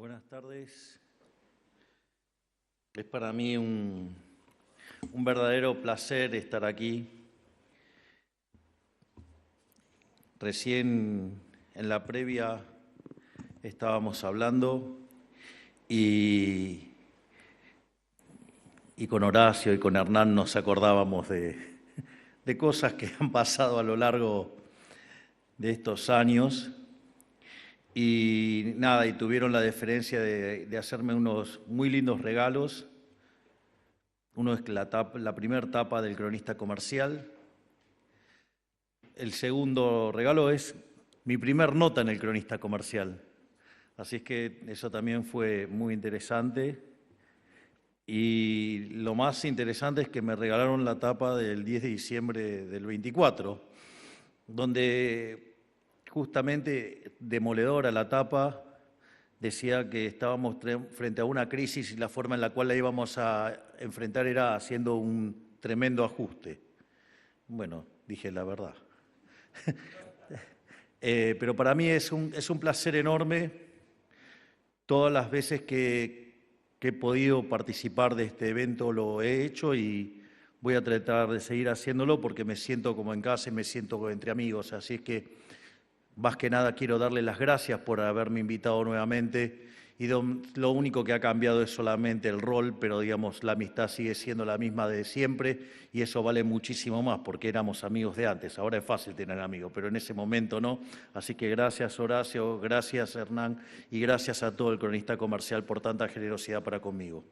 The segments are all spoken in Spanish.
Buenas tardes. Es para mí un verdadero placer estar aquí. Recién en la previa estábamos hablando y con Horacio y con Hernán nos acordábamos de cosas que han pasado a lo largo de estos años. Y nada, y tuvieron la deferencia de hacerme unos muy lindos regalos. Uno es la primera tapa del Cronista Comercial. El segundo regalo es mi primer nota en el Cronista Comercial. Así es que eso también fue muy interesante. Y lo más interesante es que me regalaron la tapa del 10 de diciembre del 24, donde justamente demoledora la tapa, decía que estábamos frente a una crisis y la forma en la cual la íbamos a enfrentar era haciendo un tremendo ajuste. Bueno, dije la verdad. Pero para mí es un placer enorme. Todas las veces que he podido participar de este evento lo he hecho y voy a tratar de seguir haciéndolo porque me siento como en casa y me siento entre amigos. Así es que más que nada quiero darle las gracias por haberme invitado nuevamente y lo único que ha cambiado es solamente el rol, pero digamos la amistad sigue siendo la misma de siempre y eso vale muchísimo más porque éramos amigos de antes. Ahora es fácil tener amigos, pero en ese momento no. Así que gracias Horacio, gracias Hernán y gracias a todo el Cronista Comercial por tanta generosidad para conmigo.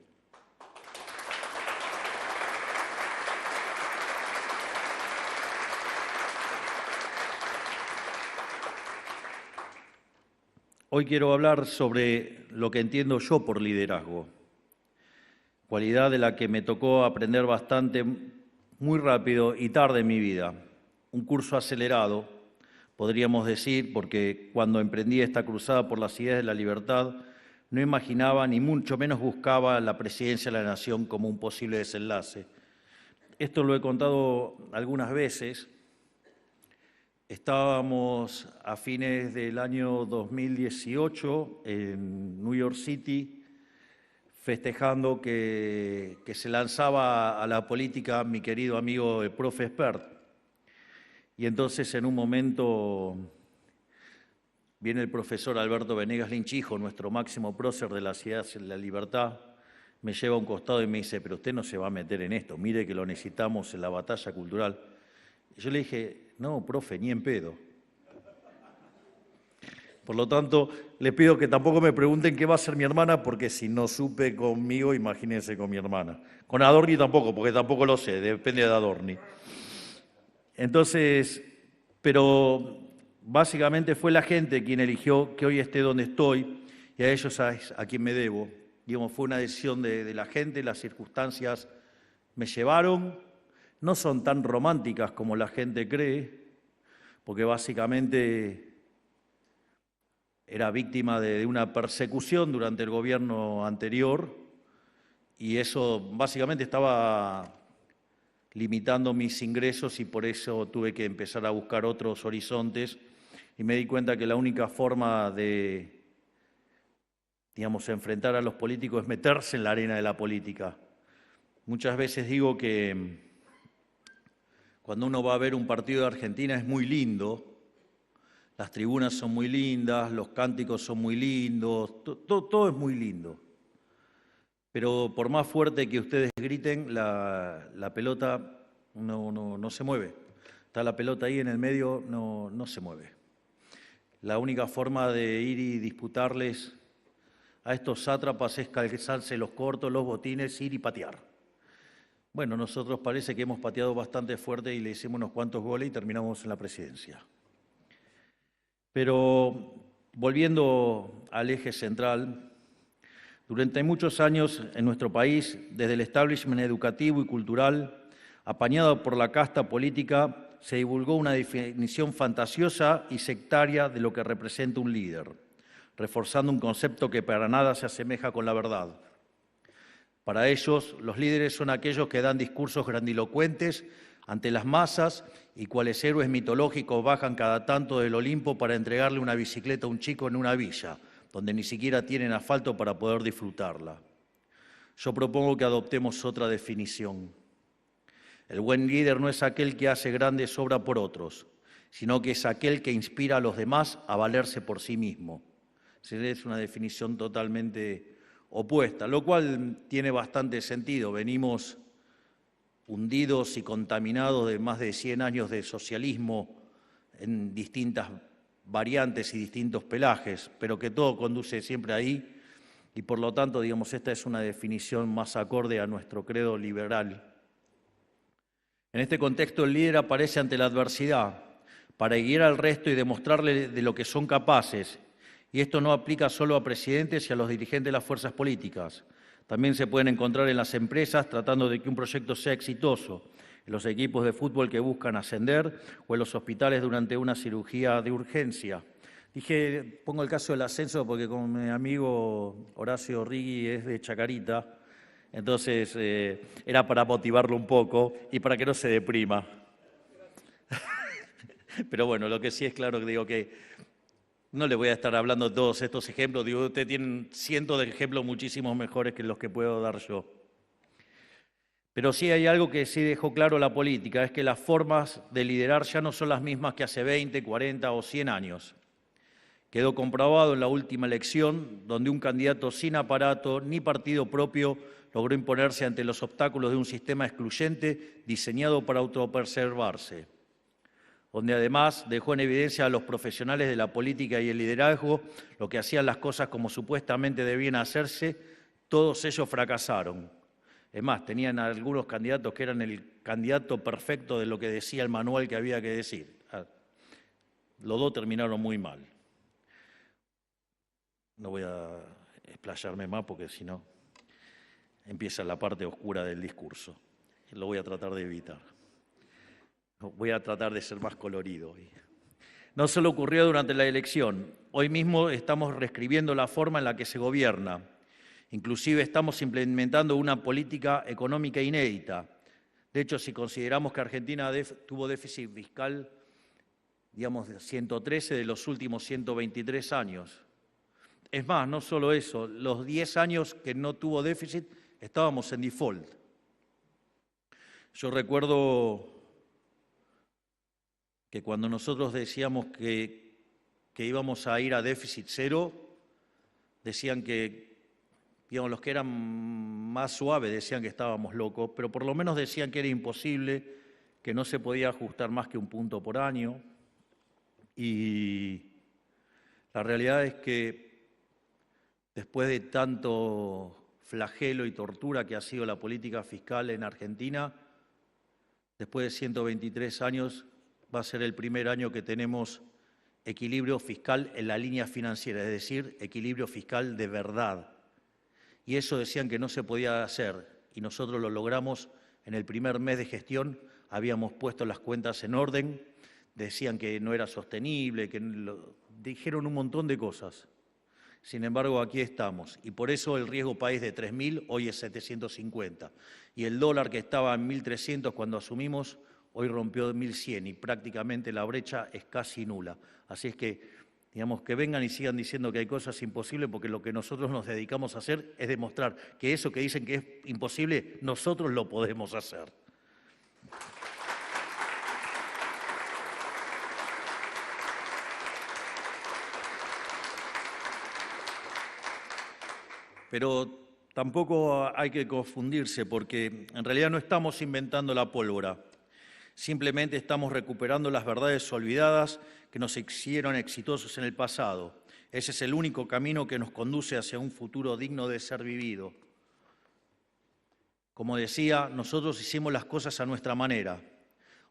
Hoy quiero hablar sobre lo que entiendo yo por liderazgo, cualidad de la que me tocó aprender bastante muy rápido y tarde en mi vida. Un curso acelerado, podríamos decir, porque cuando emprendí esta cruzada por las ideas de la libertad, no imaginaba ni mucho menos buscaba la presidencia de la Nación como un posible desenlace. Esto lo he contado algunas veces. Estábamos a fines del año 2018 en New York City festejando que se lanzaba a la política mi querido amigo el profe Espert. Y entonces en un momento viene el profesor Alberto Venegas Linchijo, nuestro máximo prócer de las ideas de la libertad, me lleva a un costado y me dice, pero usted no se va a meter en esto, mire que lo necesitamos en la batalla cultural. Y yo le dije, no, profe, ni en pedo. Por lo tanto, le pido que tampoco me pregunten qué va a hacer mi hermana, porque si no supe conmigo, imagínense con mi hermana. Con Adorni tampoco, porque tampoco lo sé, depende de Adorni. Entonces, pero básicamente fue la gente quien eligió que hoy esté donde estoy, y a ellos es a quien me debo. Digamos, fue una decisión de la gente, las circunstancias me llevaron. No son tan románticas como la gente cree, porque básicamente era víctima de una persecución durante el gobierno anterior y eso básicamente estaba limitando mis ingresos y por eso tuve que empezar a buscar otros horizontes y me di cuenta que la única forma de, digamos, enfrentar a los políticos es meterse en la arena de la política. Muchas veces digo que cuando uno va a ver un partido de Argentina es muy lindo, las tribunas son muy lindas, los cánticos son muy lindos, todo es muy lindo. Pero por más fuerte que ustedes griten, la pelota no se mueve. Está la pelota ahí en el medio, no se mueve. La única forma de ir y disputarles a estos sátrapas es calzarse los cortos, los botines, ir y patear. Bueno, nosotros parece que hemos pateado bastante fuerte y le hicimos unos cuantos goles y terminamos en la presidencia. Pero volviendo al eje central, durante muchos años en nuestro país, desde el establishment educativo y cultural, apañado por la casta política, se divulgó una definición fantasiosa y sectaria de lo que representa un líder, reforzando un concepto que para nada se asemeja con la verdad. Para ellos, los líderes son aquellos que dan discursos grandilocuentes ante las masas y cuales héroes mitológicos bajan cada tanto del Olimpo para entregarle una bicicleta a un chico en una villa. donde ni siquiera tienen asfalto para poder disfrutarla. Yo propongo que adoptemos otra definición. El buen líder no es aquel que hace grandes obras por otros, sino que es aquel que inspira a los demás a valerse por sí mismo. Es una definición totalmente opuesta, lo cual tiene bastante sentido. Venimos hundidos y contaminados de más de 100 años de socialismo en distintas variantes y distintos pelajes, pero que todo conduce siempre ahí, y por lo tanto, digamos, esta es una definición más acorde a nuestro credo liberal. En este contexto, el líder aparece ante la adversidad para guiar al resto y demostrarle de lo que son capaces, y esto no aplica solo a presidentes y a los dirigentes de las fuerzas políticas. También se pueden encontrar en las empresas tratando de que un proyecto sea exitoso, en los equipos de fútbol que buscan ascender o en los hospitales durante una cirugía de urgencia. Pongo el caso del ascenso porque con mi amigo Horacio Rigui es de Chacarita, entonces era para motivarlo un poco y para que no se deprima. Pero bueno, lo que sí es claro que digo que no le voy a estar hablando de todos estos ejemplos, digo, ustedes tienen cientos de ejemplos muchísimos mejores que los que puedo dar yo. Pero sí hay algo que sí dejó claro la política, es que las formas de liderar ya no son las mismas que hace 20, 40 o 100 años. Quedó comprobado en la última elección, donde un candidato sin aparato ni partido propio logró imponerse ante los obstáculos de un sistema excluyente diseñado para autopreservarse, donde además dejó en evidencia a los profesionales de la política y el liderazgo, lo que hacían las cosas como supuestamente debían hacerse, todos ellos fracasaron. Es más, tenían algunos candidatos que eran el candidato perfecto de lo que decía el manual que había que decir. Los dos terminaron muy mal. No voy a explayarme más porque si no empieza la parte oscura del discurso. Lo voy a tratar de evitar. Voy a tratar de ser más colorido hoy. No solo ocurrió durante la elección. Hoy mismo estamos reescribiendo la forma en la que se gobierna. Inclusive estamos implementando una política económica inédita. De hecho, si consideramos que Argentina tuvo déficit fiscal, digamos, de 113 de los últimos 123 años. Es más, no solo eso, los 10 años que no tuvo déficit estábamos en default. Yo recuerdo que cuando nosotros decíamos que íbamos a ir a déficit cero, decían que, digamos, los que eran más suaves decían que estábamos locos, pero por lo menos decían que era imposible, que no se podía ajustar más que un punto por año. Y la realidad es que después de tanto flagelo y tortura que ha sido la política fiscal en Argentina, después de 123 años va a ser el primer año que tenemos equilibrio fiscal en la línea financiera, es decir, equilibrio fiscal de verdad. Y eso decían que no se podía hacer, y nosotros lo logramos en el primer mes de gestión, habíamos puesto las cuentas en orden, decían que no era sostenible, dijeron un montón de cosas. Sin embargo, aquí estamos, y por eso el riesgo país de 3.000 hoy es 750, y el dólar que estaba en 1.300 cuando asumimos, hoy rompió 1.100 y prácticamente la brecha es casi nula. Así es que, digamos, que vengan y sigan diciendo que hay cosas imposibles, porque lo que nosotros nos dedicamos a hacer es demostrar que eso que dicen que es imposible, nosotros lo podemos hacer. Pero tampoco hay que confundirse, porque en realidad no estamos inventando la pólvora. Simplemente estamos recuperando las verdades olvidadas que nos hicieron exitosos en el pasado. Ese es el único camino que nos conduce hacia un futuro digno de ser vivido. Como decía, nosotros hicimos las cosas a nuestra manera,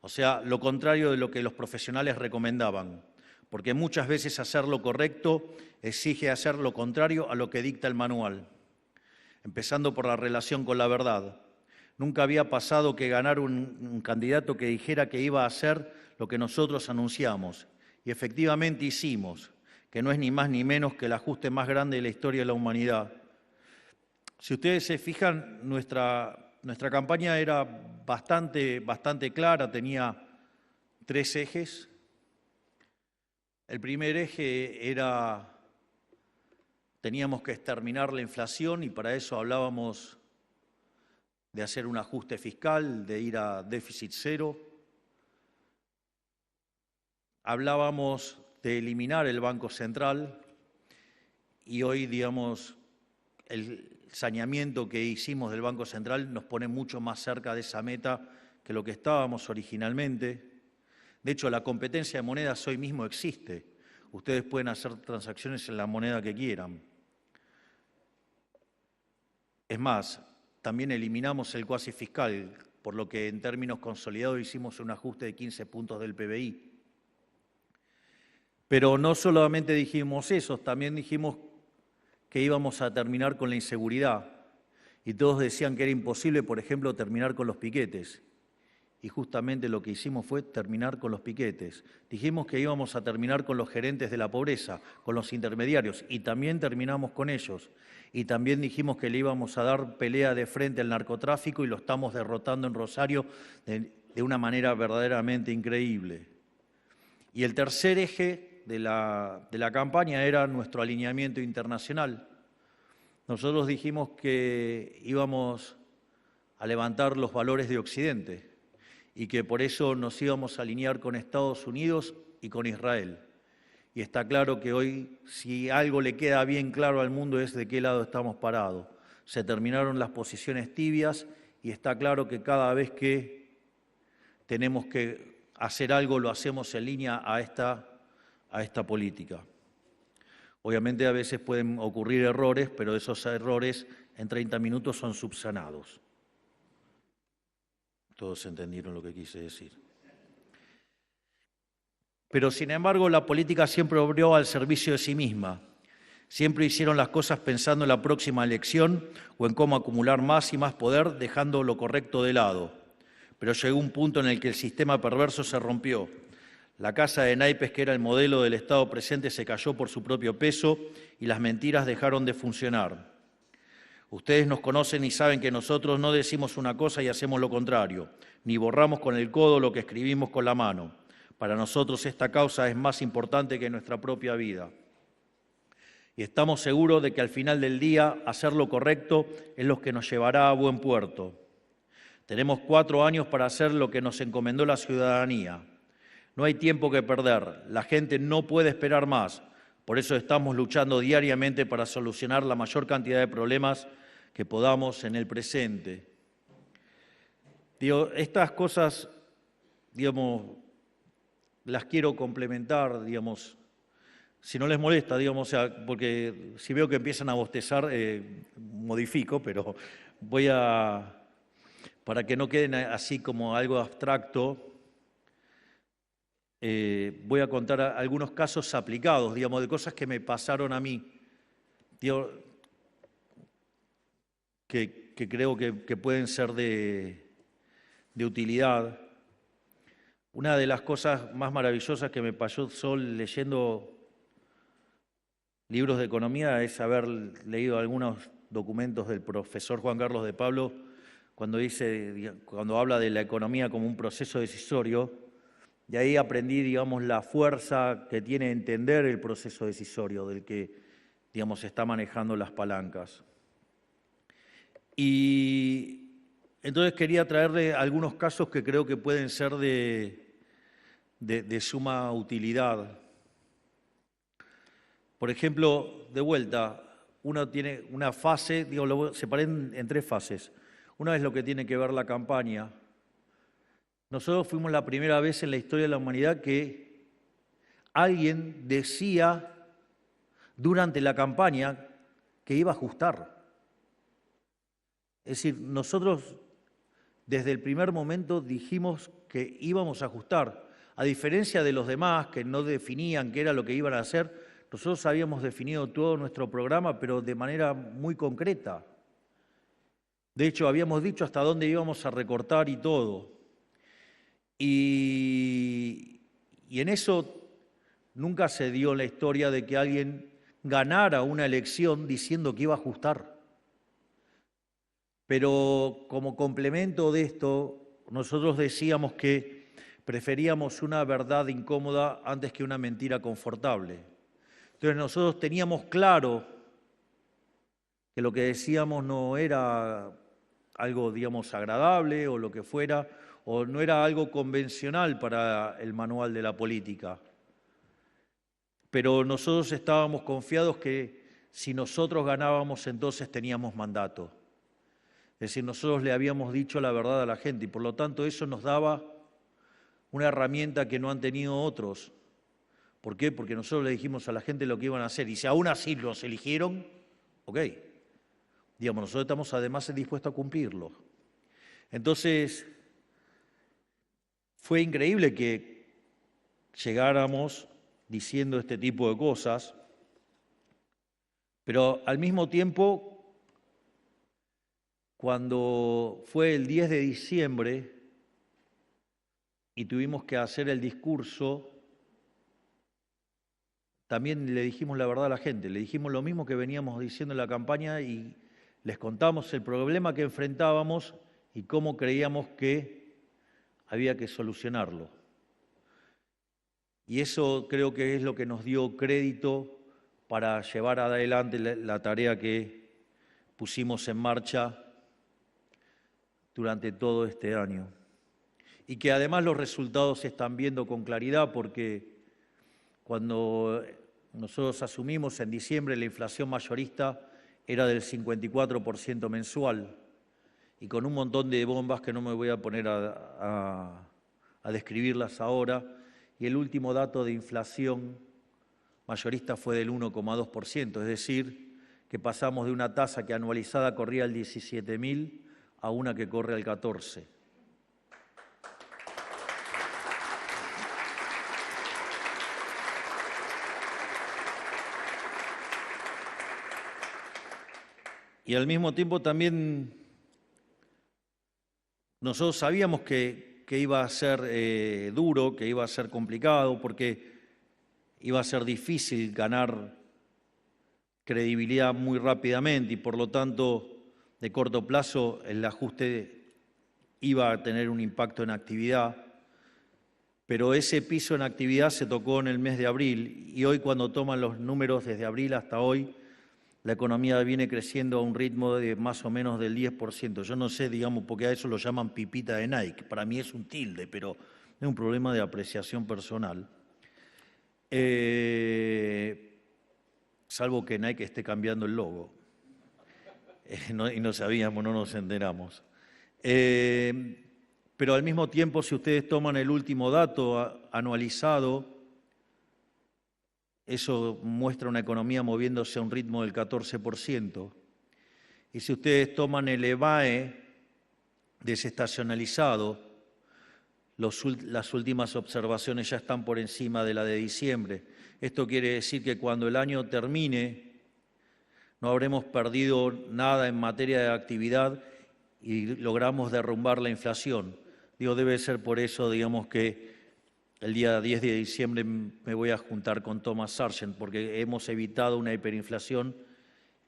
o sea, lo contrario de lo que los profesionales recomendaban, porque muchas veces hacer lo correcto exige hacer lo contrario a lo que dicta el manual. Empezando por la relación con la verdad. Nunca había pasado que ganar un candidato que dijera que iba a hacer lo que nosotros anunciamos, y efectivamente hicimos, que no es ni más ni menos que el ajuste más grande de la historia de la humanidad. Si ustedes se fijan, nuestra campaña era bastante clara, tenía 3 ejes. El primer eje era teníamos que exterminar la inflación y para eso hablábamos de hacer un ajuste fiscal, de ir a déficit cero. Hablábamos de eliminar el Banco Central y hoy, digamos, el saneamiento que hicimos del Banco Central nos pone mucho más cerca de esa meta que lo que estábamos originalmente. De hecho, la competencia de monedas hoy mismo existe. Ustedes pueden hacer transacciones en la moneda que quieran. Es más, también eliminamos el cuasi fiscal, por lo que en términos consolidados hicimos un ajuste de 15 puntos del PBI. Pero no solamente dijimos eso, también dijimos que íbamos a terminar con la inseguridad. Y todos decían que era imposible, por ejemplo, terminar con los piquetes. Y justamente lo que hicimos fue terminar con los piquetes. Dijimos que íbamos a terminar con los gerentes de la pobreza, con los intermediarios, y también terminamos con ellos. Y también dijimos que le íbamos a dar pelea de frente al narcotráfico y lo estamos derrotando en Rosario de una manera verdaderamente increíble. Y el tercer eje de la campaña era nuestro alineamiento internacional. Nosotros dijimos que íbamos a levantar los valores de Occidente y que por eso nos íbamos a alinear con Estados Unidos y con Israel. Y está claro que hoy, si algo le queda bien claro al mundo, es de qué lado estamos parados. Se terminaron las posiciones tibias y está claro que cada vez que tenemos que hacer algo, lo hacemos en línea a esta política. Obviamente a veces pueden ocurrir errores, pero esos errores en 30 minutos son subsanados. Todos entendieron lo que quise decir. Pero sin embargo la política siempre obró al servicio de sí misma. Siempre hicieron las cosas pensando en la próxima elección o en cómo acumular más y más poder, dejando lo correcto de lado. Pero llegó un punto en el que el sistema perverso se rompió. La casa de naipes, que era el modelo del Estado presente, se cayó por su propio peso y las mentiras dejaron de funcionar. Ustedes nos conocen y saben que nosotros no decimos una cosa y hacemos lo contrario, ni borramos con el codo lo que escribimos con la mano. Para nosotros esta causa es más importante que nuestra propia vida. Y estamos seguros de que al final del día hacer lo correcto es lo que nos llevará a buen puerto. Tenemos 4 años para hacer lo que nos encomendó la ciudadanía. No hay tiempo que perder, la gente no puede esperar más, por eso estamos luchando diariamente para solucionar la mayor cantidad de problemas que podamos en el presente. Estas cosas, las quiero complementar, si no les molesta, porque si veo que empiezan a bostezar, modifico, pero para que no queden así como algo abstracto, voy a contar algunos casos aplicados, de cosas que me pasaron a mí, que creo que pueden ser de utilidad. Una de las cosas más maravillosas que me pasó leyendo libros de economía es haber leído algunos documentos del profesor Juan Carlos de Pablo cuando habla de la economía como un proceso decisorio. De ahí aprendí, la fuerza que tiene entender el proceso decisorio del que, está manejando las palancas. Y entonces quería traerle algunos casos que creo que pueden ser de suma utilidad. Por ejemplo, de vuelta, uno tiene una fase, lo separé en 3 fases. Una es lo que tiene que ver la campaña. Nosotros fuimos la primera vez en la historia de la humanidad que alguien decía durante la campaña que iba a ajustar. Es decir, nosotros desde el primer momento dijimos que íbamos a ajustar. A diferencia de los demás que no definían qué era lo que iban a hacer, nosotros habíamos definido todo nuestro programa, pero de manera muy concreta. De hecho, habíamos dicho hasta dónde íbamos a recortar y todo. Y en eso nunca se dio la historia de que alguien ganara una elección diciendo que iba a ajustar. Pero como complemento de esto, nosotros decíamos que preferíamos una verdad incómoda antes que una mentira confortable. Entonces nosotros teníamos claro que lo que decíamos no era algo, digamos, agradable o lo que fuera, o no era algo convencional para el manual de la política. Pero nosotros estábamos confiados que si nosotros ganábamos, entonces teníamos mandato. Es decir, nosotros le habíamos dicho la verdad a la gente y por lo tanto eso nos daba una herramienta que no han tenido otros. ¿Por qué? Porque nosotros le dijimos a la gente lo que iban a hacer y si aún así los eligieron, ok. Digamos, nosotros estamos además dispuestos a cumplirlo. Entonces, fue increíble que llegáramos diciendo este tipo de cosas, pero al mismo tiempo, cuando fue el 10 de diciembre y tuvimos que hacer el discurso, también le dijimos la verdad a la gente, le dijimos lo mismo que veníamos diciendo en la campaña y les contamos el problema que enfrentábamos y cómo creíamos que había que solucionarlo. Y eso creo que es lo que nos dio crédito para llevar adelante la tarea que pusimos en marcha durante todo este año. Y que además los resultados se están viendo con claridad porque cuando nosotros asumimos en diciembre la inflación mayorista era del 54% mensual y con un montón de bombas que no me voy a poner a describirlas ahora. Y el último dato de inflación mayorista fue del 1,2%, es decir, que pasamos de una tasa que anualizada corría al 17.000 a una que corre al 14. Y al mismo tiempo también nosotros sabíamos que iba a ser duro, que iba a ser complicado, porque iba a ser difícil ganar credibilidad muy rápidamente y por lo tanto de corto plazo el ajuste iba a tener un impacto en actividad, pero ese piso en actividad se tocó en el mes de abril y hoy cuando toman los números desde abril hasta hoy, la economía viene creciendo a un ritmo de más o menos del 10%. Yo no sé, digamos, porque a eso lo llaman pipita de Nike. Para mí es un tilde, pero es un problema de apreciación personal. Salvo que Nike esté cambiando el logo. Y no sabíamos, no nos enteramos. Pero al mismo tiempo, si ustedes toman el último dato anualizado, eso muestra una economía moviéndose a un ritmo del 14%. Y si ustedes toman el EVAE desestacionalizado, las últimas observaciones ya están por encima de la de diciembre. Esto quiere decir que cuando el año termine, no habremos perdido nada en materia de actividad y logramos derrumbar la inflación. Digo, debe ser por eso, digamos, que el día 10 de diciembre me voy a juntar con Thomas Sargent, porque hemos evitado una hiperinflación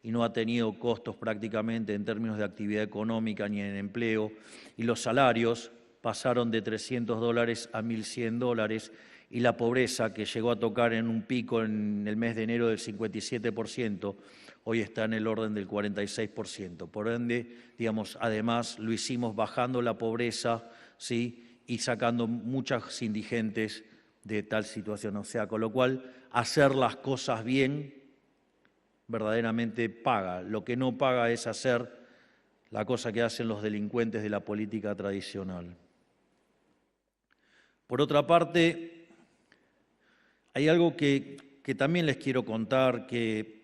y no ha tenido costos prácticamente en términos de actividad económica ni en empleo. Y los salarios pasaron de $300 a $1.100 y la pobreza, que llegó a tocar en un pico en el mes de enero del 57%, hoy está en el orden del 46%. Por ende, digamos, además lo hicimos bajando la pobreza, ¿sí?, y sacando muchas indigentes de tal situación. O sea, con lo cual, hacer las cosas bien verdaderamente paga. Lo que no paga es hacer la cosa que hacen los delincuentes de la política tradicional. Por otra parte, hay algo que también les quiero contar, que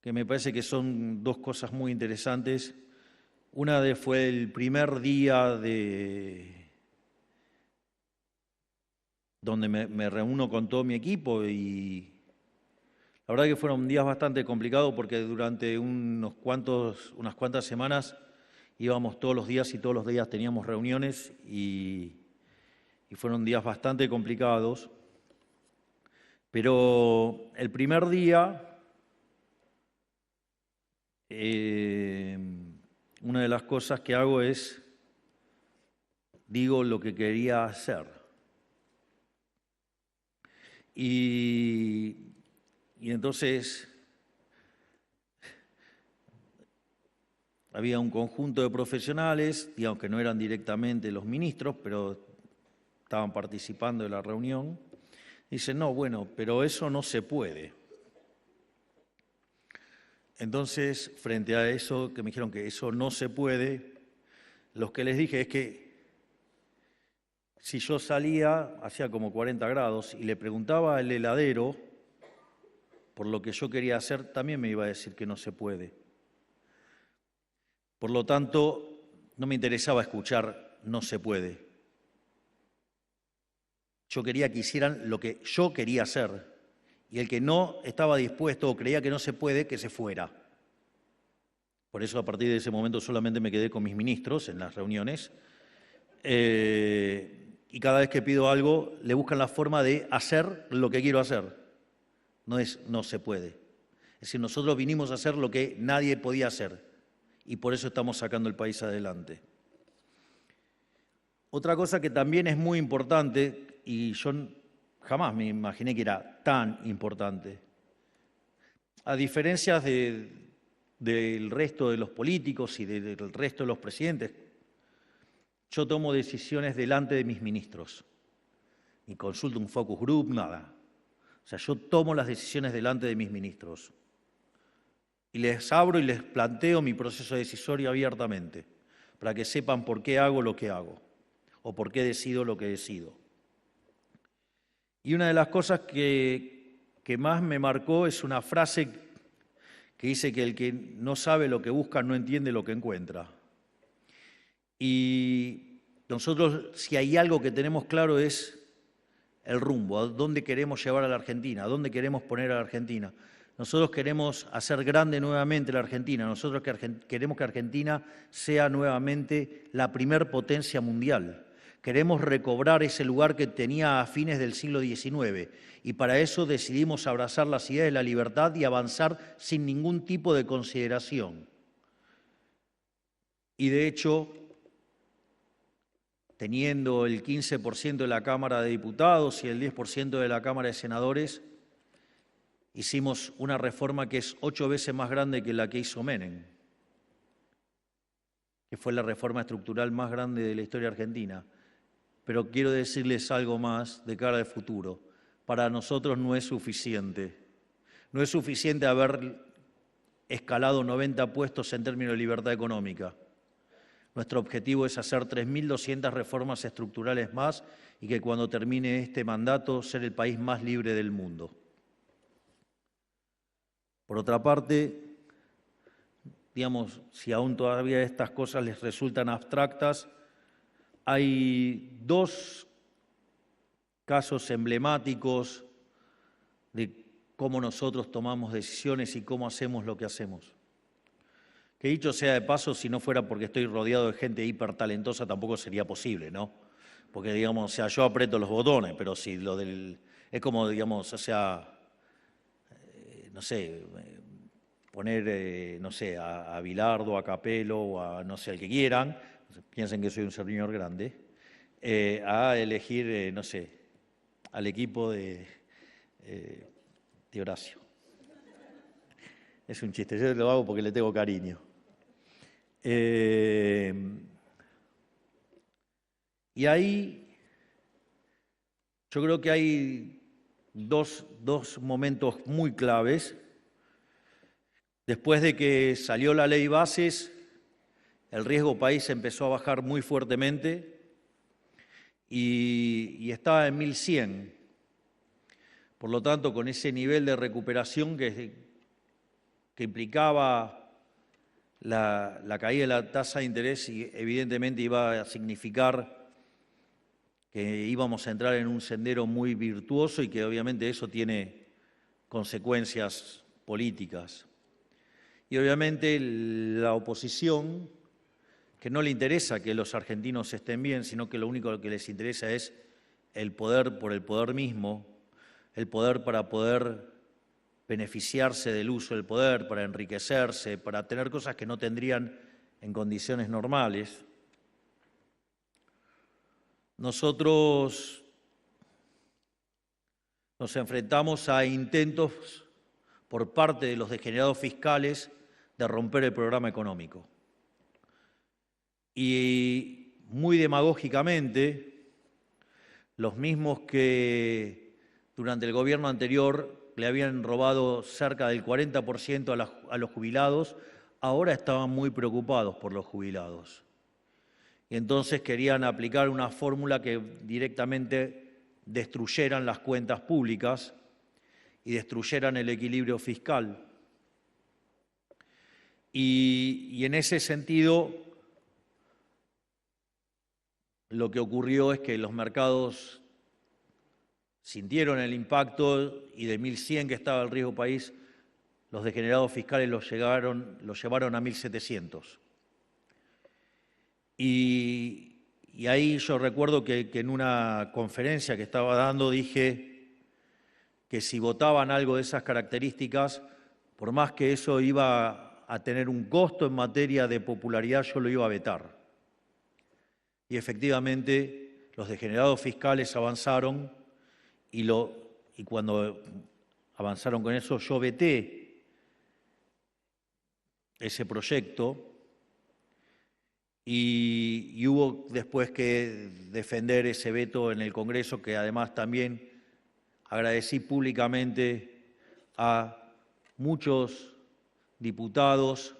me parece que son dos cosas muy interesantes. Una fue el primer día donde me reúno con todo mi equipo y la verdad que fueron días bastante complicados porque durante unas cuantas semanas íbamos todos los días y todos los días teníamos reuniones y fueron días bastante complicados. Pero el primer día, una de las cosas que hago es, digo lo que quería hacer. Y entonces había un conjunto de profesionales, digamos que no eran directamente los ministros, pero estaban participando de la reunión. Dicen, no, bueno, pero eso no se puede. Entonces, frente a eso, que me dijeron que eso no se puede, lo que les dije es que si yo salía, hacía como 40 grados, y le preguntaba al heladero por lo que yo quería hacer, también me iba a decir que no se puede. Por lo tanto, no me interesaba escuchar no se puede. Yo quería que hicieran lo que yo quería hacer. Y el que no estaba dispuesto o creía que no se puede, que se fuera. Por eso, a partir de ese momento, solamente me quedé con mis ministros en las reuniones. Y cada vez que pido algo, le buscan la forma de hacer lo que quiero hacer. No es no se puede. Es decir, nosotros vinimos a hacer lo que nadie podía hacer. Y por eso estamos sacando el país adelante. Otra cosa que también es muy importante, y yo jamás me imaginé que era tan importante, a diferencia del resto de los políticos y del resto de los presidentes, yo tomo decisiones delante de mis ministros. Ni consulto un focus group, nada. O sea, yo tomo las decisiones delante de mis ministros. Y les abro y les planteo mi proceso decisorio abiertamente, para que sepan por qué hago lo que hago, o por qué decido lo que decido. Y una de las cosas que más me marcó es una frase que dice que el que no sabe lo que busca no entiende lo que encuentra. Y nosotros, si hay algo que tenemos claro, es el rumbo, a dónde queremos llevar a la Argentina, a dónde queremos poner a la Argentina. Nosotros queremos hacer grande nuevamente la Argentina, nosotros queremos que Argentina sea nuevamente la primer potencia mundial. Queremos recobrar ese lugar que tenía a fines del siglo XIX y para eso decidimos abrazar las ideas de la libertad y avanzar sin ningún tipo de consideración. Y de hecho, teniendo el 15% de la Cámara de Diputados y el 10% de la Cámara de Senadores, hicimos una reforma que es 8 veces más grande que la que hizo Menem, que fue la reforma estructural más grande de la historia argentina. Pero quiero decirles algo más de cara al futuro. Para nosotros no es suficiente. No es suficiente haber escalado 90 puestos en términos de libertad económica. Nuestro objetivo es hacer 3.200 reformas estructurales más y que cuando termine este mandato ser el país más libre del mundo. Por otra parte, digamos, si aún todavía estas cosas les resultan abstractas, hay 2 casos emblemáticos de cómo nosotros tomamos decisiones y cómo hacemos lo que hacemos. Que dicho sea de paso, si no fuera porque estoy rodeado de gente hipertalentosa, tampoco sería posible, ¿no? Porque, digamos, o sea, yo aprieto los botones, pero si lo del... Es como, digamos, o sea, no sé, poner, no sé, a Bilardo, a Capello o a, no sé, al que quieran, piensen que soy un señor grande, a elegir, no sé, al equipo de Horacio. Es un chiste, yo lo hago porque le tengo cariño. Y ahí yo creo que hay dos momentos muy claves. Después de que salió la ley bases, el riesgo país empezó a bajar muy fuertemente y estaba en 1100. Por lo tanto, con ese nivel de recuperación que implicaba la caída de la tasa de interés, y evidentemente iba a significar que íbamos a entrar en un sendero muy virtuoso y que obviamente eso tiene consecuencias políticas. Y obviamente la oposición, que no le interesa que los argentinos estén bien, sino que lo único que les interesa es el poder por el poder mismo, el poder para poder beneficiarse del uso del poder, para enriquecerse, para tener cosas que no tendrían en condiciones normales. Nosotros nos enfrentamos a intentos por parte de los degenerados fiscales de romper el programa económico. Y muy demagógicamente, los mismos que durante el gobierno anterior le habían robado cerca del 40% a los jubilados, ahora estaban muy preocupados por los jubilados. Y entonces querían aplicar una fórmula que directamente destruyeran las cuentas públicas y destruyeran el equilibrio fiscal. Y en ese sentido, lo que ocurrió es que los mercados sintieron el impacto y de 1.100 que estaba el riesgo país, los degenerados fiscales los llevaron a 1.700. Y ahí yo recuerdo que en una conferencia que estaba dando dije que si votaban algo de esas características, por más que eso iba a tener un costo en materia de popularidad, yo lo iba a vetar. Y efectivamente los degenerados fiscales avanzaron y cuando avanzaron con eso yo veté ese proyecto y hubo después que defender ese veto en el Congreso, que además también agradecí públicamente a muchos diputados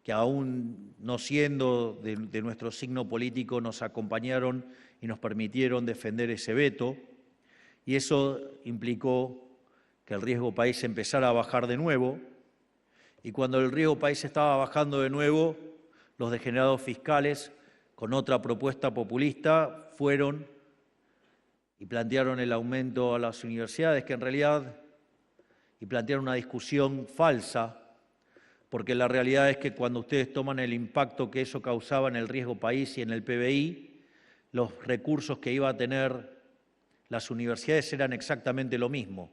que aún no siendo de nuestro signo político nos acompañaron y nos permitieron defender ese veto, y eso implicó que el riesgo país empezara a bajar de nuevo, y cuando el riesgo país estaba bajando de nuevo, los degenerados fiscales, con otra propuesta populista, fueron y plantearon el aumento a las universidades, que en realidad, y plantearon una discusión falsa, porque la realidad es que cuando ustedes toman el impacto que eso causaba en el riesgo país y en el PBI, los recursos que iba a tener las universidades eran exactamente lo mismo.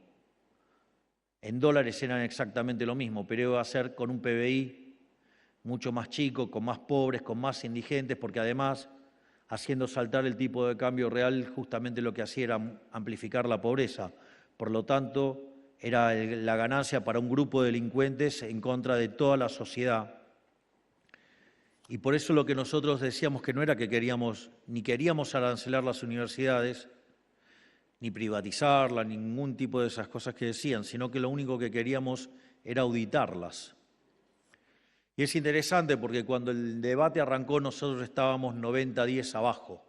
En dólares eran exactamente lo mismo, pero iba a ser con un PBI mucho más chico, con más pobres, con más indigentes, porque además, haciendo saltar el tipo de cambio real, justamente lo que hacía era amplificar la pobreza. Por lo tanto, era la ganancia para un grupo de delincuentes en contra de toda la sociedad. Y por eso lo que nosotros decíamos que no era que ni queríamos arancelar las universidades, ni privatizarlas, ni ningún tipo de esas cosas que decían, sino que lo único que queríamos era auditarlas. Y es interesante porque cuando el debate arrancó nosotros estábamos 90-10 abajo.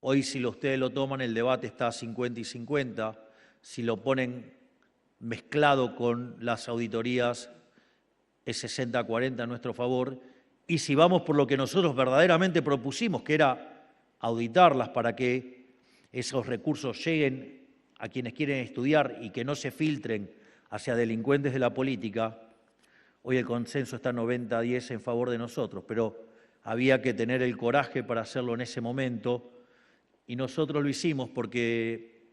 Hoy si ustedes lo toman el debate está 50 y 50, si lo ponen mezclado con las auditorías es 60-40 a nuestro favor, y si vamos por lo que nosotros verdaderamente propusimos, que era auditarlas para que esos recursos lleguen a quienes quieren estudiar y que no se filtren hacia delincuentes de la política, hoy el consenso está 90-10 en favor de nosotros, pero había que tener el coraje para hacerlo en ese momento y nosotros lo hicimos porque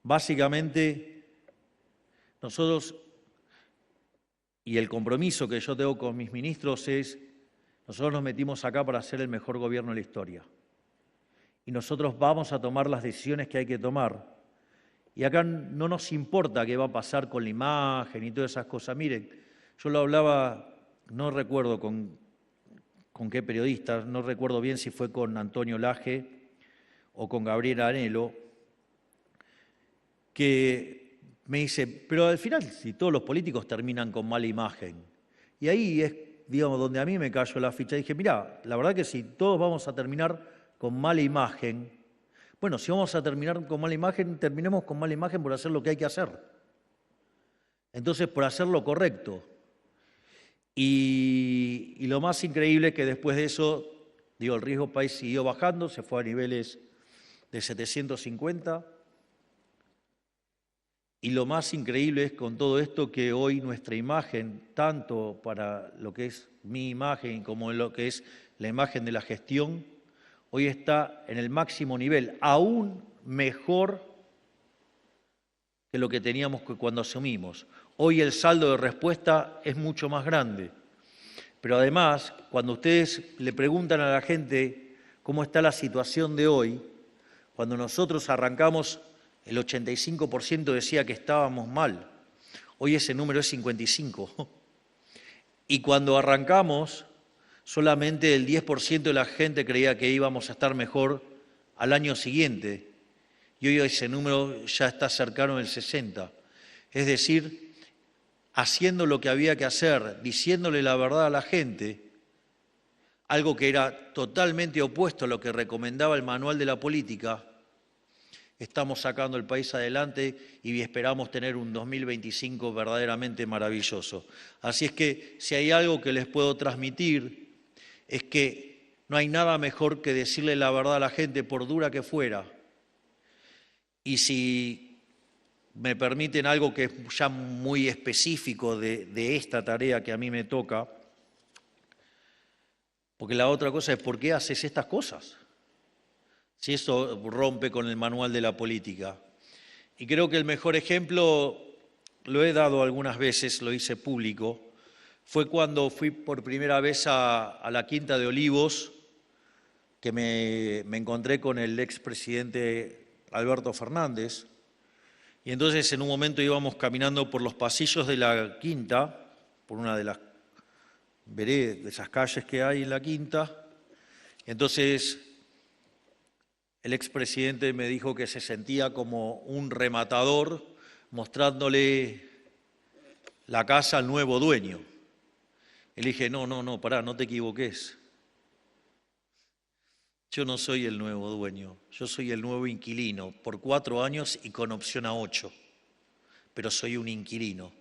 básicamente nosotros, y el compromiso que yo tengo con mis ministros es, nosotros nos metimos acá para hacer el mejor gobierno de la historia. Y nosotros vamos a tomar las decisiones que hay que tomar. Y acá no nos importa qué va a pasar con la imagen y todas esas cosas. Miren, yo lo hablaba, no recuerdo con qué periodista, no recuerdo bien si fue con Antonio Laje o con Gabriel Anelo, que me dice, pero al final si todos los políticos terminan con mala imagen. Y ahí es, digamos, donde a mí me cayó la ficha. Dije, mirá, la verdad que si todos vamos a terminar con mala imagen, bueno, si vamos a terminar con mala imagen, terminemos con mala imagen por hacer lo que hay que hacer. Entonces, por hacer lo correcto. Y lo más increíble es que después de eso, el riesgo país siguió bajando, se fue a niveles de 750. Y lo más increíble es con todo esto que hoy nuestra imagen, tanto para lo que es mi imagen como en lo que es la imagen de la gestión, hoy está en el máximo nivel, aún mejor que lo que teníamos cuando asumimos. Hoy el saldo de respuesta es mucho más grande. Pero además, cuando ustedes le preguntan a la gente cómo está la situación de hoy, cuando nosotros arrancamos, el 85% decía que estábamos mal. Hoy ese número es 55%. Y cuando arrancamos, solamente el 10% de la gente creía que íbamos a estar mejor al año siguiente, y hoy ese número ya está cercano al 60%. Es decir, haciendo lo que había que hacer, diciéndole la verdad a la gente, algo que era totalmente opuesto a lo que recomendaba el manual de la política, estamos sacando el país adelante y esperamos tener un 2025 verdaderamente maravilloso. Así es que si hay algo que les puedo transmitir es que no hay nada mejor que decirle la verdad a la gente, por dura que fuera. Y si me permiten algo que es ya muy específico de esta tarea que a mí me toca, porque la otra cosa es ¿por qué haces estas cosas? Si eso rompe con el manual de la política. Y creo que el mejor ejemplo, lo he dado algunas veces, lo hice público, fue cuando fui por primera vez a la Quinta de Olivos, que me encontré con el expresidente Alberto Fernández, y entonces en un momento íbamos caminando por los pasillos de la Quinta, por una de las veredas, de esas calles que hay en la Quinta, y entonces el expresidente me dijo que se sentía como un rematador mostrándole la casa al nuevo dueño. Y le dije, no, pará, no te equivoques. Yo no soy el nuevo dueño, yo soy el nuevo inquilino, por 4 años y con opción a 8, pero soy un inquilino.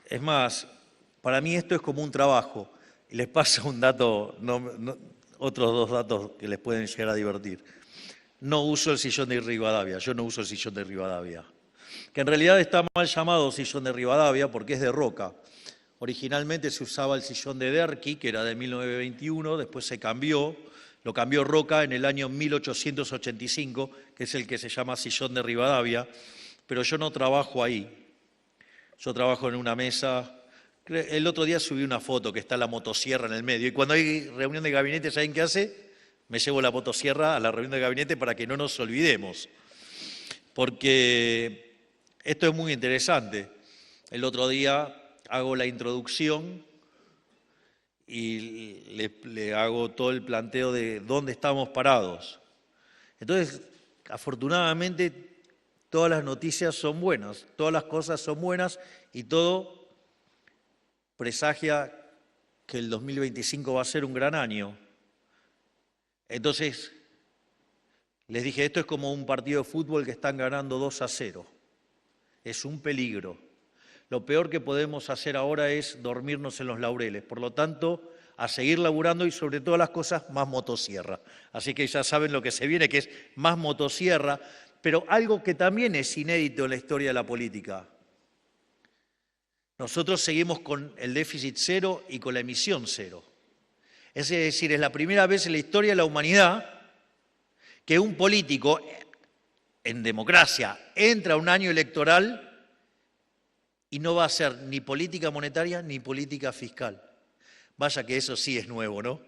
Es más, para mí esto es como un trabajo. Y les paso un dato, otros 2 datos que les pueden llegar a divertir. No uso el sillón de Rivadavia, yo no uso el sillón de Rivadavia. Que en realidad está mal llamado sillón de Rivadavia porque es de roca. Originalmente se usaba el sillón de Derqui, que era de 1921, después se cambió, lo cambió Roca en el año 1885, que es el que se llama sillón de Rivadavia, pero yo no trabajo ahí. Yo trabajo en una mesa. El otro día subí una foto que está la motosierra en el medio y cuando hay reunión de gabinete, ¿saben qué hace? Me llevo la motosierra a la reunión de gabinete para que no nos olvidemos. Porque esto es muy interesante. El otro día hago la introducción y le hago todo el planteo de dónde estamos parados. Entonces, afortunadamente, todas las noticias son buenas, todas las cosas son buenas y todo presagia que el 2025 va a ser un gran año. Entonces, les dije, esto es como un partido de fútbol que están ganando 2-0. Es un peligro. Lo peor que podemos hacer ahora es dormirnos en los laureles. Por lo tanto, a seguir laburando y sobre todas las cosas, más motosierra. Así que ya saben lo que se viene, que es más motosierra, pero algo que también es inédito en la historia de la política. Nosotros seguimos con el déficit cero y con la emisión cero. Es decir, es la primera vez en la historia de la humanidad que un político en democracia entra a un año electoral y no va a hacer ni política monetaria ni política fiscal. Vaya que eso sí es nuevo, ¿no?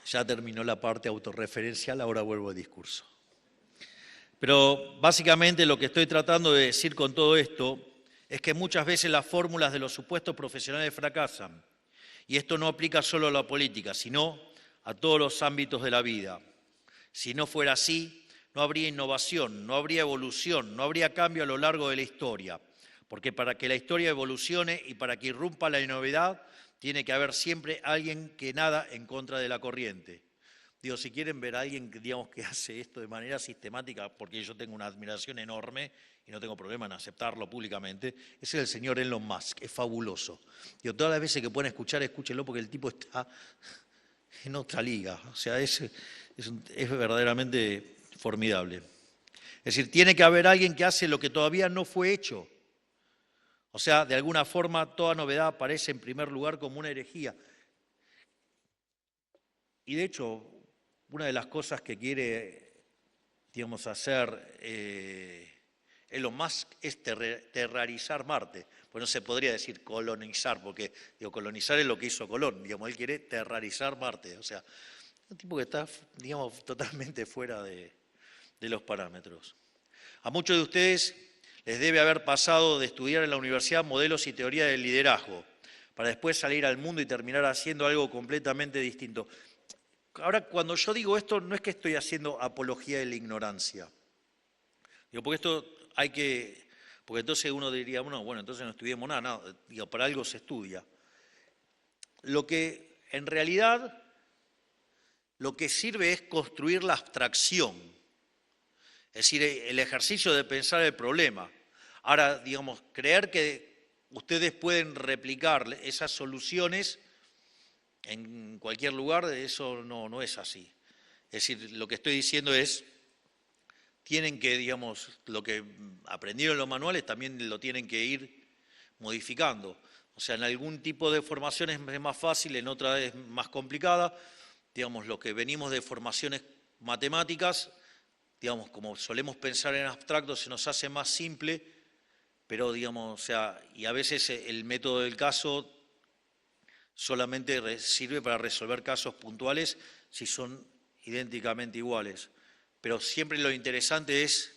Ya terminó la parte autorreferencial, ahora vuelvo al discurso. Pero básicamente lo que estoy tratando de decir con todo esto es que muchas veces las fórmulas de los supuestos profesionales fracasan. Y esto no aplica solo a la política, sino a todos los ámbitos de la vida. Si no fuera así, no habría innovación, no habría evolución, no habría cambio a lo largo de la historia. Porque para que la historia evolucione y para que irrumpa la novedad, tiene que haber siempre alguien que nada en contra de la corriente. Digo, si quieren ver a alguien que hace esto de manera sistemática, porque yo tengo una admiración enorme y no tengo problema en aceptarlo públicamente, es el señor Elon Musk, es fabuloso. Digo, todas las veces que pueden escuchar, escúchenlo porque el tipo está en otra liga, o sea, es verdaderamente formidable. Es decir, tiene que haber alguien que hace lo que todavía no fue hecho. O sea, de alguna forma, toda novedad aparece en primer lugar como una herejía. Y de hecho, una de las cosas que quiere, digamos, hacer Elon Musk es terrarizar Marte. Pues no se podría decir colonizar, porque digo, colonizar es lo que hizo Colón, digamos, él quiere terrarizar Marte. O sea, un tipo que está, digamos, totalmente fuera de los parámetros. A muchos de ustedes les debe haber pasado de estudiar en la universidad modelos y teoría del liderazgo, para después salir al mundo y terminar haciendo algo completamente distinto. Ahora, cuando yo digo esto, no es que estoy haciendo apología de la ignorancia. Digo, porque esto hay que, porque entonces uno diría, bueno, entonces no estudiemos nada, no, digo, para algo se estudia. Lo que en realidad, lo que sirve es construir la abstracción, es decir, el ejercicio de pensar el problema. Ahora, digamos, creer que ustedes pueden replicar esas soluciones en cualquier lugar, eso no es así. Es decir, lo que estoy diciendo es, tienen que, digamos, lo que aprendieron en los manuales también lo tienen que ir modificando. O sea, en algún tipo de formación es más fácil, en otra es más complicada. Digamos, lo que venimos de formaciones matemáticas, digamos, como solemos pensar en abstracto, se nos hace más simple, pero, digamos, o sea, y a veces el método del caso solamente sirve para resolver casos puntuales si son idénticamente iguales. Pero siempre lo interesante es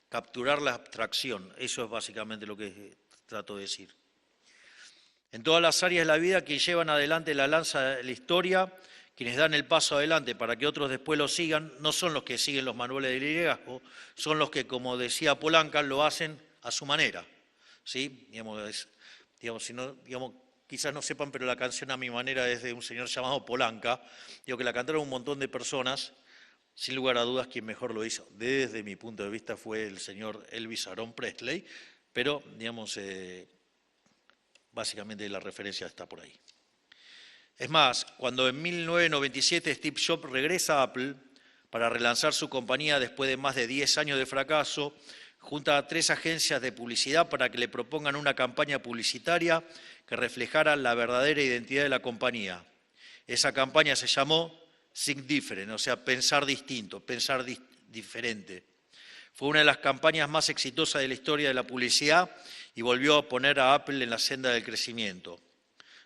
capturar la abstracción. Eso es básicamente lo que trato de decir. En todas las áreas de la vida que llevan adelante la lanza de la historia, quienes dan el paso adelante para que otros después lo sigan, no son los que siguen los manuales de liderazgo, son los que, como decía Polanca, lo hacen a su manera. ¿Sí? Digamos, si no, digamos, quizás no sepan, pero la canción A mi manera es de un señor llamado Polanca, digo que la cantaron un montón de personas. Sin lugar a dudas, quien mejor lo hizo, desde mi punto de vista, fue el señor Elvis Aaron Presley, pero, digamos, básicamente la referencia está por ahí. Es más, cuando en 1997 Steve Jobs regresa a Apple para relanzar su compañía después de más de 10 años de fracaso, junta a 3 agencias de publicidad para que le propongan una campaña publicitaria que reflejara la verdadera identidad de la compañía. Esa campaña se llamó Think Different, o sea, pensar distinto, pensar diferente. Fue una de las campañas más exitosas de la historia de la publicidad y volvió a poner a Apple en la senda del crecimiento.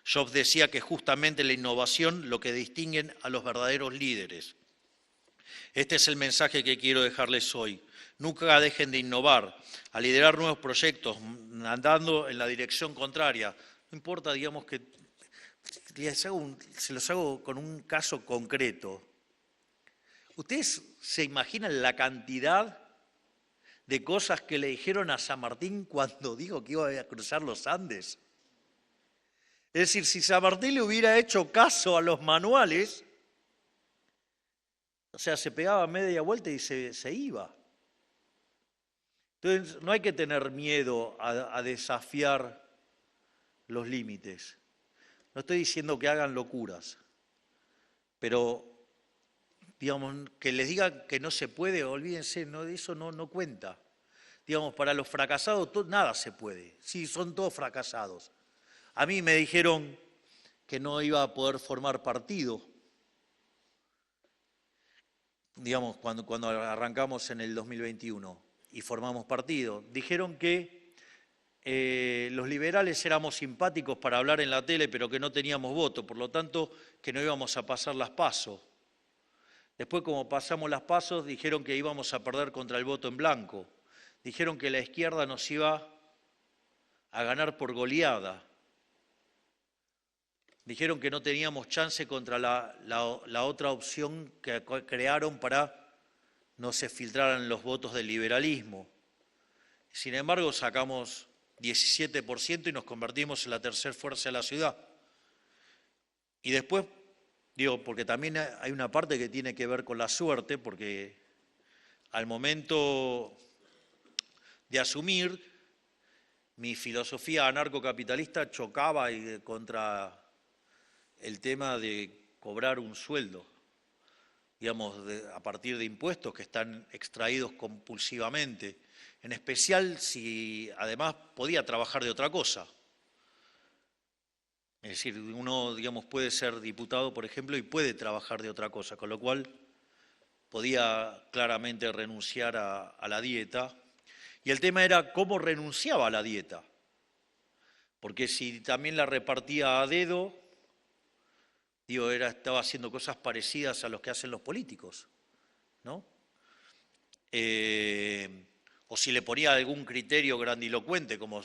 Jobs decía que justamente la innovación lo que distinguen a los verdaderos líderes. Este es el mensaje que quiero dejarles hoy. Nunca dejen de innovar, a liderar nuevos proyectos, andando en la dirección contraria. No importa, digamos, que se los hago con un caso concreto. ¿Ustedes se imaginan la cantidad de cosas que le dijeron a San Martín cuando dijo que iba a cruzar los Andes? Es decir, si San Martín le hubiera hecho caso a los manuales, o sea, se pegaba media vuelta y se iba. Entonces, no hay que tener miedo a desafiar los límites. No estoy diciendo que hagan locuras, pero, digamos, que les digan que no se puede, olvídense, no, eso no cuenta. Digamos, para los fracasados nada se puede. Sí, son todos fracasados. A mí me dijeron que no iba a poder formar partido, digamos, cuando arrancamos en el 2021 y formamos partido. Dijeron que los liberales éramos simpáticos para hablar en la tele, pero que no teníamos voto, por lo tanto, que no íbamos a pasar las PASO. Después, como pasamos las PASO, dijeron que íbamos a perder contra el voto en blanco. Dijeron que la izquierda nos iba a ganar por goleada. Dijeron que no teníamos chance contra la otra opción que crearon para no se filtraran los votos del liberalismo. Sin embargo, sacamos 17% y nos convertimos en la tercera fuerza de la ciudad. Y después, digo, porque también hay una parte que tiene que ver con la suerte, porque al momento de asumir, mi filosofía anarcocapitalista chocaba contra el tema de cobrar un sueldo, digamos, a partir de impuestos que están extraídos compulsivamente, en especial si además podía trabajar de otra cosa. Es decir, uno, digamos, puede ser diputado, por ejemplo, y puede trabajar de otra cosa, con lo cual podía claramente renunciar a la dieta. Y el tema era cómo renunciaba a la dieta. Porque si también la repartía a dedo, estaba haciendo cosas parecidas a los que hacen los políticos, ¿no? O si le ponía algún criterio grandilocuente, como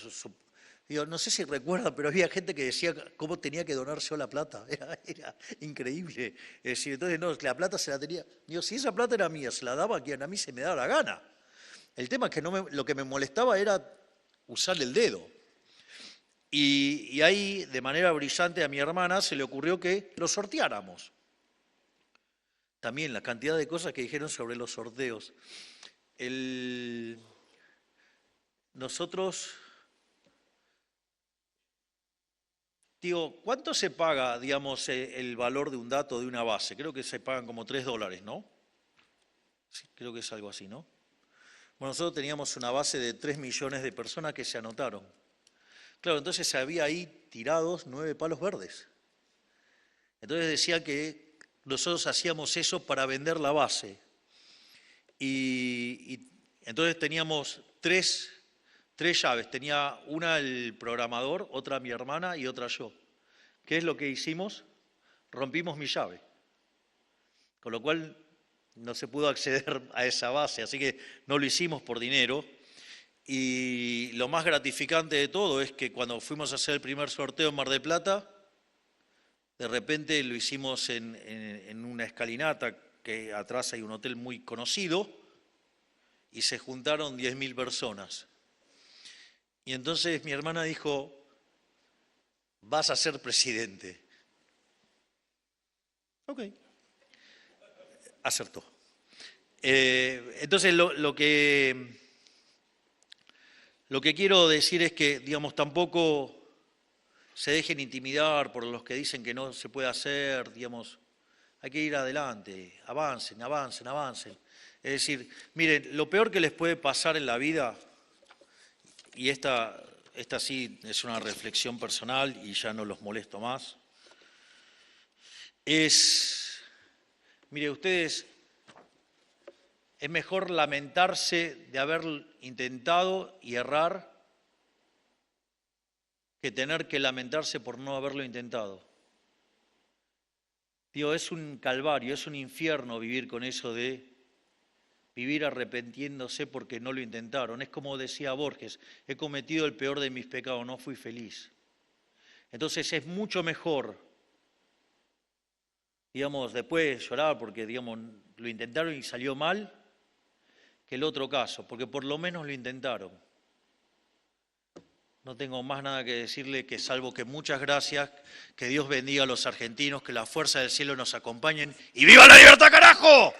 no sé si recuerdan, pero había gente que decía cómo tenía que donar yo la plata. Era increíble. Es decir, entonces, no, la plata se la tenía. Digo, si esa plata era mía, se la daba a quien a mí se me daba la gana. El tema es que lo que me molestaba era usar el dedo. Y ahí, de manera brillante, a mi hermana se le ocurrió que lo sorteáramos. También la cantidad de cosas que dijeron sobre los sorteos. Nosotros, digo, ¿cuánto se paga, digamos, el valor de un dato de una base? Creo que se pagan como $3, ¿no? Sí, creo que es algo así, ¿no? Bueno, nosotros teníamos una base de 3 millones de personas que se anotaron. Claro, entonces había ahí tirados 9 palos verdes. Entonces decía que nosotros hacíamos eso para vender la base. Y entonces teníamos tres llaves. Tenía una el programador, otra mi hermana y otra yo. ¿Qué es lo que hicimos? Rompimos mi llave. Con lo cual no se pudo acceder a esa base, así que no lo hicimos por dinero. Y lo más gratificante de todo es que cuando fuimos a hacer el primer sorteo en Mar del Plata, de repente lo hicimos en una escalinata, que atrás hay un hotel muy conocido, y se juntaron 10.000 personas. Y entonces mi hermana dijo, vas a ser presidente. Ok. Acertó. Entonces lo que quiero decir es que, digamos, tampoco se dejen intimidar por los que dicen que no se puede hacer, digamos, hay que ir adelante, avancen. Es decir, miren, lo peor que les puede pasar en la vida, y esta sí es una reflexión personal y ya no los molesto más, mire, ustedes, es mejor lamentarse de haber intentado y errar que tener que lamentarse por no haberlo intentado. Digo, es un calvario, es un infierno vivir con eso de vivir arrepintiéndose porque no lo intentaron. Es como decía Borges, he cometido el peor de mis pecados, no fui feliz. Entonces es mucho mejor, digamos, después llorar porque, digamos, lo intentaron y salió mal, que el otro caso, porque por lo menos lo intentaron. No tengo más nada que decirle que salvo que muchas gracias, que Dios bendiga a los argentinos, que las fuerzas del cielo nos acompañen y ¡viva la libertad, carajo!